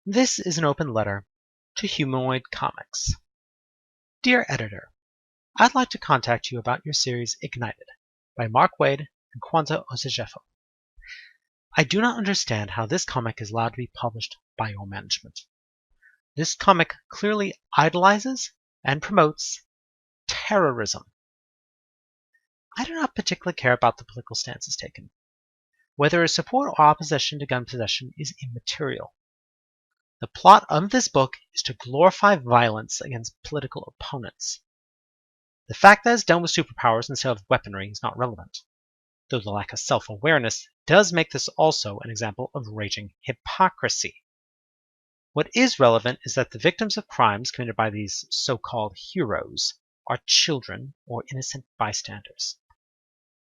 This is an open letter to Humanoid Comics. Dear Editor, I'd like to contact you about your series Ignited by Mark Waid and Kwanzaa Osejefo. I do not understand how this comic is allowed to be published by your management. This comic clearly idolizes and promotes terrorism. I do not particularly care about the political stances taken. Whether it is support or opposition to gun possession is immaterial. The plot of this book is to glorify violence against political opponents. The fact that it's done with superpowers instead of weaponry is not relevant, though the lack of self-awareness does make this also an example of raging hypocrisy. What is relevant is that the victims of crimes committed by these so-called heroes are children or innocent bystanders.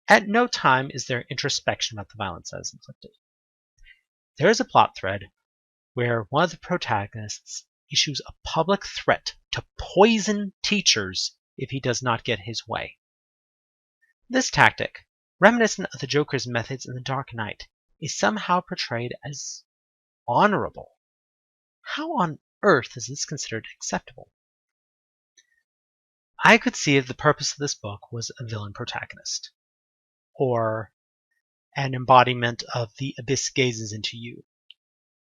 At no time is there introspection about the violence that is inflicted. There is a plot thread where one of the protagonists issues a public threat to poison teachers if he does not get his way. This tactic, reminiscent of the Joker's methods in The Dark Knight, is somehow portrayed as honorable. How on earth is this considered acceptable? I could see if the purpose of this book was a villain protagonist, or an embodiment of The Abyss Gazes Into You,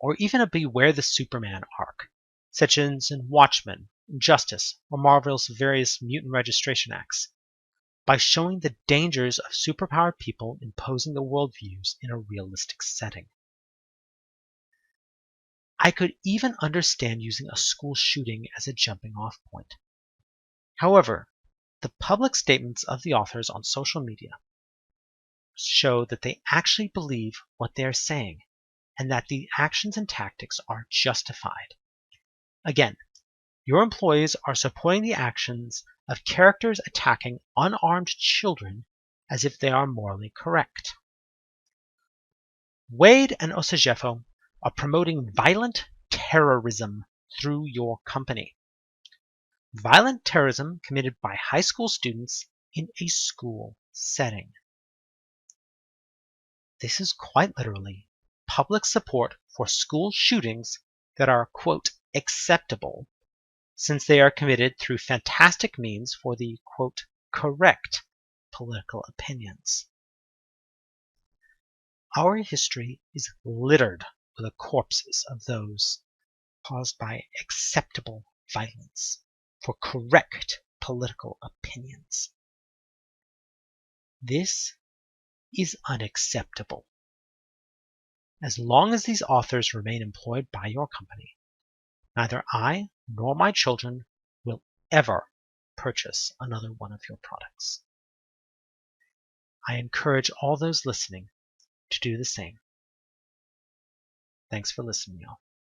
or even a Beware the Superman arc, such as in Watchmen, Injustice, or Marvel's various mutant registration acts, by showing the dangers of superpowered people imposing their worldviews in a realistic setting. I could even understand using a school shooting as a jumping-off point. However, the public statements of the authors on social media show that they actually believe what they are saying, and that the actions and tactics are justified. Again, your employees are supporting the actions of characters attacking unarmed children as if they are morally correct. Waid and Osejefo are promoting violent terrorism through your company. Violent terrorism committed by high school students in a school setting. This is quite literally public support for school shootings that are, quote, acceptable, since they are committed through fantastic means for the, quote, correct political opinions. Our history is littered with the corpses of those caused by acceptable violence for correct political opinions. This is unacceptable. As long as these authors remain employed by your company, neither I nor my children will ever purchase another one of your products. I encourage all those listening to do the same. Thanks for listening, y'all.